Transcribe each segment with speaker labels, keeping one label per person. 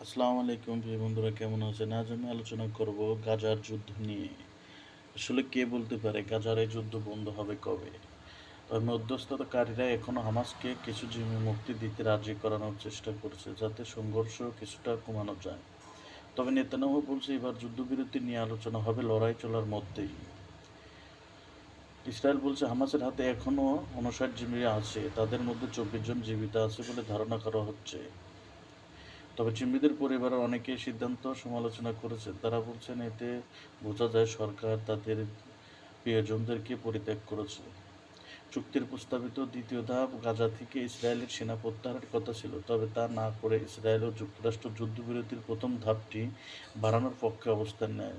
Speaker 1: আসসালামু আলাইকুম প্রিয় বন্ধুরা, কেমন আছেন? আজ আমি আলোচনা করব গাজার যুদ্ধ নিয়ে। আসলে কে বলতে পারে গাজার এই যুদ্ধ বন্ধ হবে কবে? তবে মধ্যস্থতাকারীরা এখনো হামাসকে কিছু জিম্মি মুক্তি দিতে রাজি করানোর চেষ্টা করছে, যাতে সংঘর্ষ কিছুটা কমানো যায়। তবে নেতানিয়াহু বলছে এবার যুদ্ধবিরতি নিয়ে আলোচনা হবে লড়াই চলার মধ্যেই। ইসরায়েল বলছে হামাসের হাতে এখনও ৫৯ জিম্মি আছে, তাদের মধ্যে ২৪ জন জীবিত আছে বলে ধারণা করা হচ্ছে। তবে জিম্মিদের পরিবারের অনেকেই সিদ্ধান্ত সমালোচনা করেছেন। তারা বলছেন এতে বোঝা যায় সরকার তাদের প্রিয়জনদেরকে পরিত্যাগ করেছে। চুক্তির প্রস্তাবিত দ্বিতীয় ধাপ গাজা থেকে ইসরায়েলের সেনা প্রত্যাহারের কথা ছিল, তবে তা না করে ইসরায়েল ও যুক্তরাষ্ট্র যুদ্ধবিরতির প্রথম ধাপটি বাড়ানোর পক্ষে অবস্থান নেয়,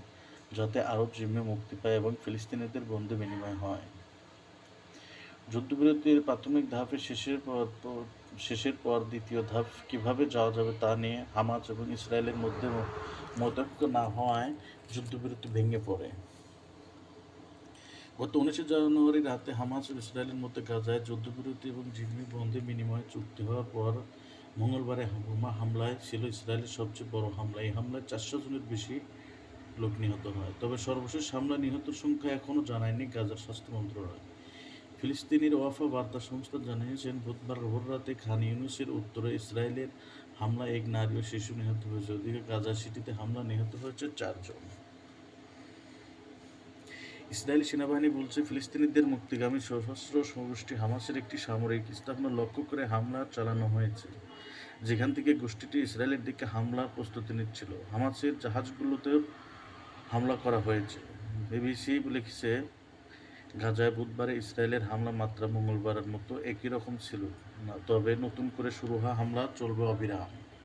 Speaker 1: যাতে আরও জিম্মি মুক্তি পায় এবং ফিলিস্তিনিদের বন্দি বিনিময় হয়। যুদ্ধবিরতির প্রাথমিক ধাপে শেষের পর দ্বিতীয় ধাপ কীভাবে যাওয়া যাবে তা নিয়ে হামাস এবং ইসরায়েলের মধ্যে মতৈক্য না হওয়ায় যুদ্ধবিরতি ভেঙে পড়ে। গত ১৯ জানুয়ারি রাতে হামাস ও ইসরায়েলের মধ্যে গাজায় যুদ্ধবিরতি এবং জিম্মি বন্দি বিনিময় চুক্তি হওয়ার পর মঙ্গলবারে বোমা হামলায় ছিল ইসরায়েলের সবচেয়ে বড় হামলা। এই হামলায় ৪০০ জনের বেশি লোক নিহত হয়। তবে সর্বশেষ হামলায় নিহতের সংখ্যা এখনও জানায়নি গাজার স্বাস্থ্য মন্ত্রণালয়। ফিলিস্তিনের ওয়াফা বার্তা সংস্থা জানিয়েছেন বুধবার ভোররাতে খান ইউনিসের উত্তরে ইসরায়েলের হামলায় এক নারী ও শিশু নিহত হয়েছে। ওদিকে গাজা সিটিতে হামলা নিহত হয়েছে ৪ জন। ইসরায়েলি সেনাবাহিনী বলছে ফিলিস্তিনিদের মুক্তিগামী সশস্ত্র গোষ্ঠী হামাসের একটি সামরিক স্থাপনা লক্ষ্য করে হামলা চালানো হয়েছে, যেখান থেকে গোষ্ঠীটি ইসরায়েলের দিকে হামলার প্রস্তুতি নিচ্ছিল। হামাসের জাহাজগুলোতেও হামলা করা হয়েছে। বিবিসি লিখেছে গাজায় বুধবারে ইসরায়েলের হামলার মাত্রা মঙ্গলবারের মতো একই রকম ছিল না, তবে নতুন করে শুরু হওয়া হামলা চলবে অবিরাম।